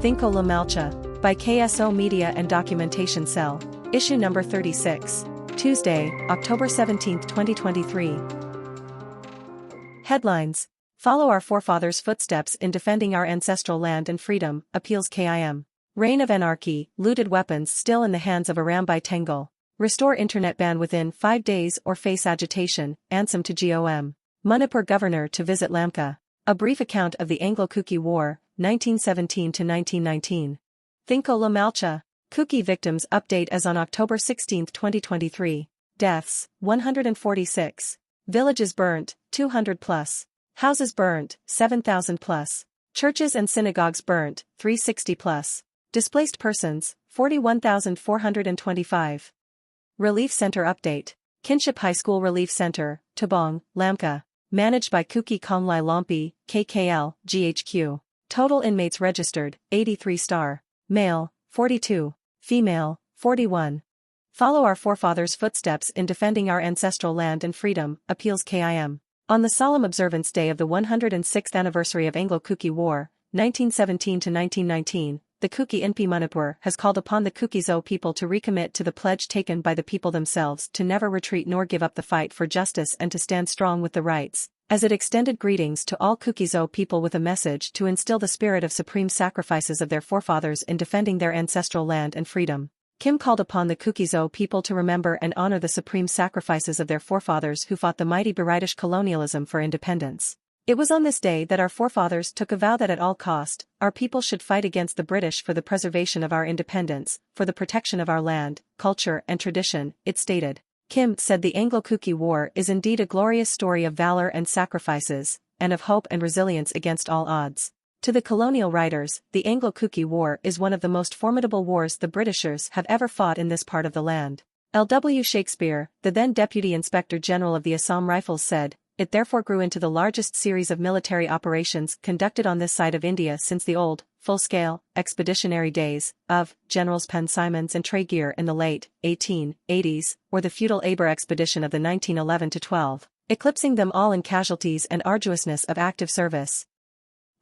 Thingkho Le Malcha, by KSO Media and Documentation Cell, issue number 36, Tuesday, October 17, 2023. Headlines: Follow our forefathers' footsteps in defending our ancestral land and freedom, appeals KIM. Reign of anarchy, looted weapons still in the hands of Arambai Tengal. Restore internet ban within 5 days or face agitation, ansem to GOM. Manipur governor to visit Lamka. A brief account of the Anglo-Kuki War, 1917 to 1919. Thingkho Le Malcha. Kuki victims update as on October 16, 2023. Deaths, 146. Villages burnt, 200 plus. Houses burnt, 7,000 plus. Churches and synagogues burnt, 360 plus. Displaced persons, 41,425. Relief Center update. Kinship High School Relief Center, Tabong, Lamka. Managed by Kuki Konglai Lompi, KKL, GHQ. Total inmates registered, 83 star. Male, 42. Female, 41. Follow our forefathers' footsteps in defending our ancestral land and freedom, appeals KIM. On the solemn observance day of the 106th anniversary of Anglo-Kuki War, 1917 to 1919, the Kuki NP Manipur has called upon the Kuki-Zo people to recommit to the pledge taken by the people themselves to never retreat nor give up the fight for justice and to stand strong with the rights, as it extended greetings to all Kuki-Zo people with a message to instill the spirit of supreme sacrifices of their forefathers in defending their ancestral land and freedom. Kim called upon the Kuki-Zo people to remember and honor the supreme sacrifices of their forefathers who fought the mighty British colonialism for independence. It was on this day that our forefathers took a vow that at all cost, our people should fight against the British for the preservation of our independence, for the protection of our land, culture and tradition, it stated. Kim said the Anglo-Kuki War is indeed a glorious story of valor and sacrifices, and of hope and resilience against all odds. To the colonial writers, the Anglo-Kuki War is one of the most formidable wars the Britishers have ever fought in this part of the land. L.W. Shakespeare, the then Deputy Inspector General of the Assam Rifles said, it therefore grew into the largest series of military operations conducted on this side of India since the old, full-scale, expeditionary days of Generals Penn Simons and Tregear in the late 1880s, or the feudal Aber expedition of the 1911-12, eclipsing them all in casualties and arduousness of active service.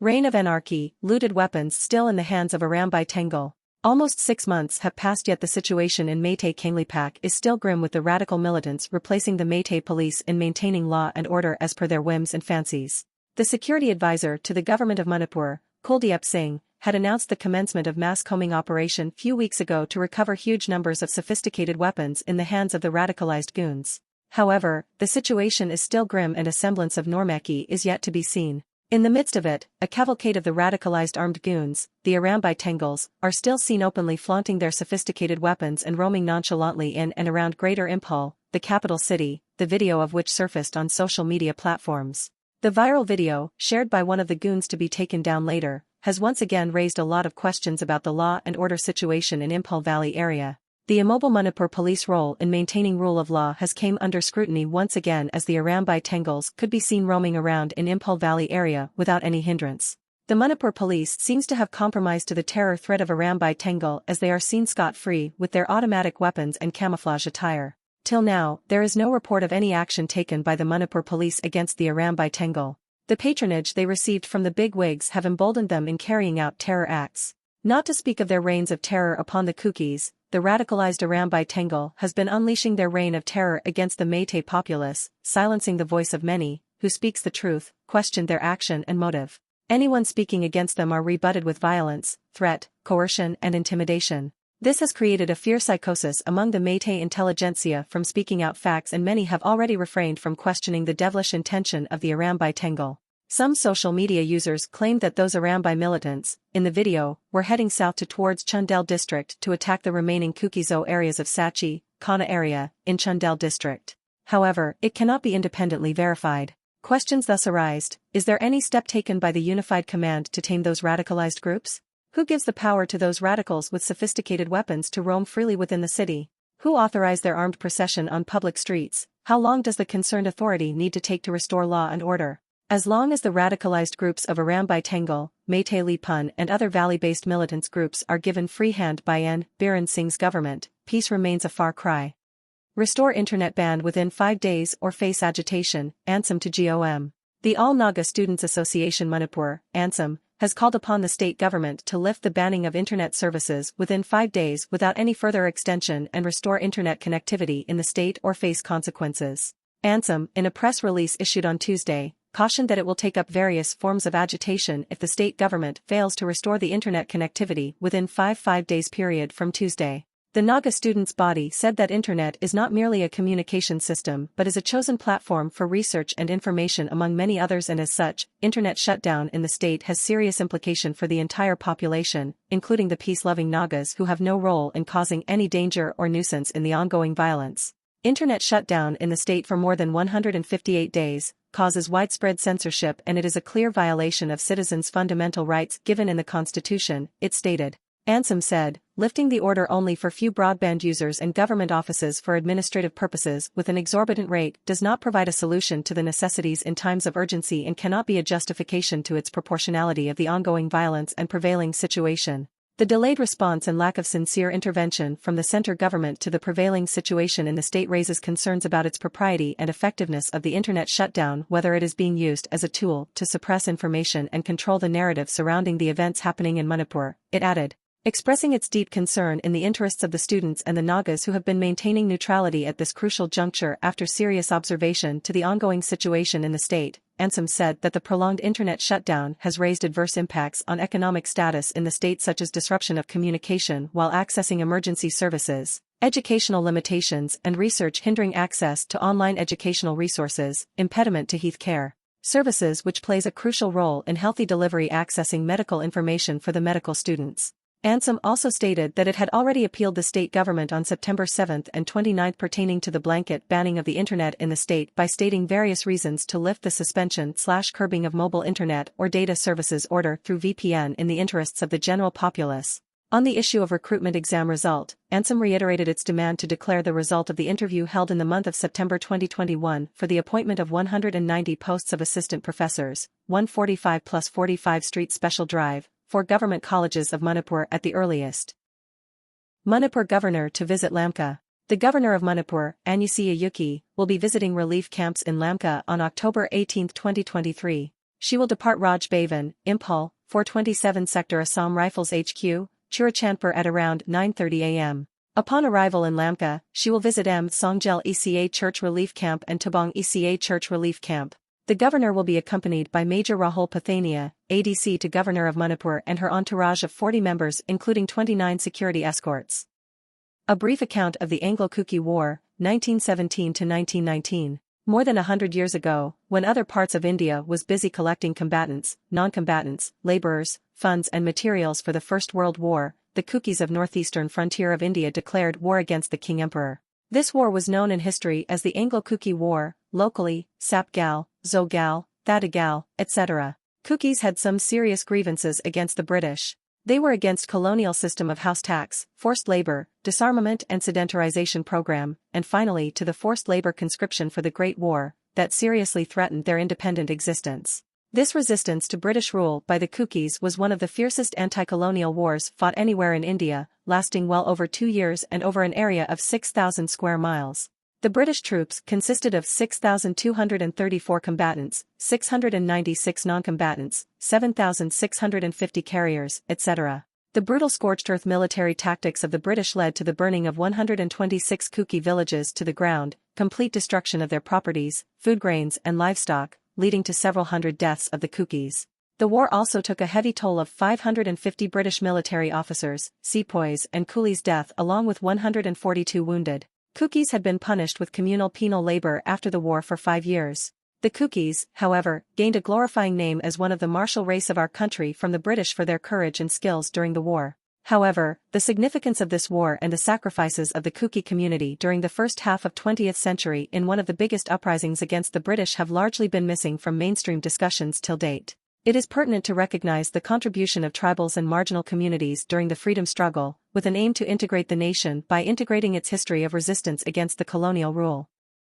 Reign of anarchy, looted weapons still in the hands of Arambai Tengal. Almost 6 months have passed yet the situation in Meitei Kanglipak is still grim with the radical militants replacing the Meitei police in maintaining law and order as per their whims and fancies. The security advisor to the government of Manipur, Kuldeep Singh, had announced the commencement of mass combing operation few weeks ago to recover huge numbers of sophisticated weapons in the hands of the radicalized goons. However, the situation is still grim and a semblance of normalcy is yet to be seen. In the midst of it, a cavalcade of the radicalized armed goons, the Arambai Tengals, are still seen openly flaunting their sophisticated weapons and roaming nonchalantly in and around Greater Imphal, the capital city, the video of which surfaced on social media platforms. The viral video, shared by one of the goons to be taken down later, has once again raised a lot of questions about the law and order situation in Imphal Valley area. The immobile Manipur police role in maintaining rule of law has come under scrutiny once again as the Arambai Tengals could be seen roaming around in Imphal Valley area without any hindrance. The Manipur police seems to have compromised to the terror threat of Arambai Tengal as they are seen scot-free with their automatic weapons and camouflage attire. Till now, there is no report of any action taken by the Manipur police against the Arambai Tengal. The patronage they received from the big wigs have emboldened them in carrying out terror acts. Not to speak of their reigns of terror upon the Kukis, the radicalized Arambai Tengal has been unleashing their reign of terror against the Meitei populace, silencing the voice of many, who speaks the truth, questioned their action and motive. Anyone speaking against them are rebutted with violence, threat, coercion and intimidation. This has created a fear psychosis among the Meitei intelligentsia from speaking out facts and many have already refrained from questioning the devilish intention of the Arambai Tengal. Some social media users claimed that those Arambai militants, in the video, were heading south towards Chundel district to attack the remaining Kuki-Zo areas of Sachi, Kana area, in Chundel district. However, it cannot be independently verified. Questions thus arise: is there any step taken by the Unified Command to tame those radicalized groups? Who gives the power to those radicals with sophisticated weapons to roam freely within the city? Who authorized their armed procession on public streets? How long does the concerned authority need to take to restore law and order? As long as the radicalized groups of Arambai Tengal, Meitei Lipun and other valley-based militants groups are given free hand by N. Biren Singh's government, peace remains a far cry. Restore internet ban within 5 days or face agitation, ansem to GOM. The All Naga Students Association Manipur, ansem, has called upon the state government to lift the banning of internet services within 5 days without any further extension and restore internet connectivity in the state or face consequences. Ansem, in a press release issued on Tuesday, cautioned that it will take up various forms of agitation if the state government fails to restore the internet connectivity within 5 days period from Tuesday. The Naga students' body said that internet is not merely a communication system but is a chosen platform for research and information among many others, and as such, internet shutdown in the state has serious implication for the entire population, including the peace-loving Nagas who have no role in causing any danger or nuisance in the ongoing violence. Internet shutdown in the state for more than 158 days causes widespread censorship, and it is a clear violation of citizens' fundamental rights given in the Constitution, it stated. Ansem said, lifting the order only for few broadband users and government offices for administrative purposes with an exorbitant rate does not provide a solution to the necessities in times of urgency and cannot be a justification to its proportionality of the ongoing violence and prevailing situation. The delayed response and lack of sincere intervention from the center government to the prevailing situation in the state raises concerns about its propriety and effectiveness of the internet shutdown, whether it is being used as a tool to suppress information and control the narrative surrounding the events happening in Manipur, it added. Expressing its deep concern in the interests of the students and the Nagas who have been maintaining neutrality at this crucial juncture after serious observation to the ongoing situation in the state, Ansem said that the prolonged internet shutdown has raised adverse impacts on economic status in the state, such as disruption of communication while accessing emergency services, educational limitations and research hindering access to online educational resources, impediment to health care services, which plays a crucial role in healthy delivery accessing medical information for the medical students. Ansem also stated that it had already appealed the state government on September 7 and 29 pertaining to the blanket banning of the internet in the state by stating various reasons to lift the suspension/curbing of mobile internet or data services order through VPN in the interests of the general populace. On the issue of recruitment exam result, Ansem reiterated its demand to declare the result of the interview held in the month of September 2021 for the appointment of 190 posts of assistant professors, 145 plus 45 Street Special Drive, for government colleges of Manipur at the earliest. Manipur governor to visit Lamka. The governor of Manipur, Anyusia Yuki, will be visiting relief camps in Lamka on October 18, 2023. She will depart Raj Bhavan, Imphal, 427 Sector Assam Rifles HQ, Churachandpur at around 9:30 am. Upon arrival in Lamka, she will visit M. Songjel ECA Church Relief Camp and Tabong ECA Church Relief Camp. The governor will be accompanied by Major Rahul Pathania, ADC to Governor of Manipur, and her entourage of 40 members including 29 security escorts. A brief account of the Anglo-Kuki War, 1917 to 1919. More than 100 years ago, when other parts of India was busy collecting combatants, non-combatants, laborers, funds and materials for the First World War, the Kukis of northeastern frontier of India declared war against the King Emperor. This war was known in history as the Anglo-Kuki War, locally, Sapgal, Zogal, Thadagal, etc. Kukis had some serious grievances against the British. They were against colonial system of house tax, forced labor, disarmament and sedentarization program, and finally to the forced labor conscription for the Great War, that seriously threatened their independent existence. This resistance to British rule by the Kukis was one of the fiercest anti-colonial wars fought anywhere in India, lasting well over 2 years and over an area of 6,000 square miles. The British troops consisted of 6,234 combatants, 696 non-combatants, 7,650 carriers, etc. The brutal scorched earth military tactics of the British led to the burning of 126 Kuki villages to the ground, complete destruction of their properties, food grains and livestock, leading to several hundred deaths of the Kukis. The war also took a heavy toll of 550 British military officers, sepoys and coolies' death along with 142 wounded. Kukis had been punished with communal penal labor after the war for 5 years. The Kukis, however, gained a glorifying name as one of the martial race of our country from the British for their courage and skills during the war. However, the significance of this war and the sacrifices of the Kuki community during the first half of 20th century in one of the biggest uprisings against the British have largely been missing from mainstream discussions till date. It is pertinent to recognize the contribution of tribals and marginal communities during the freedom struggle, with an aim to integrate the nation by integrating its history of resistance against the colonial rule.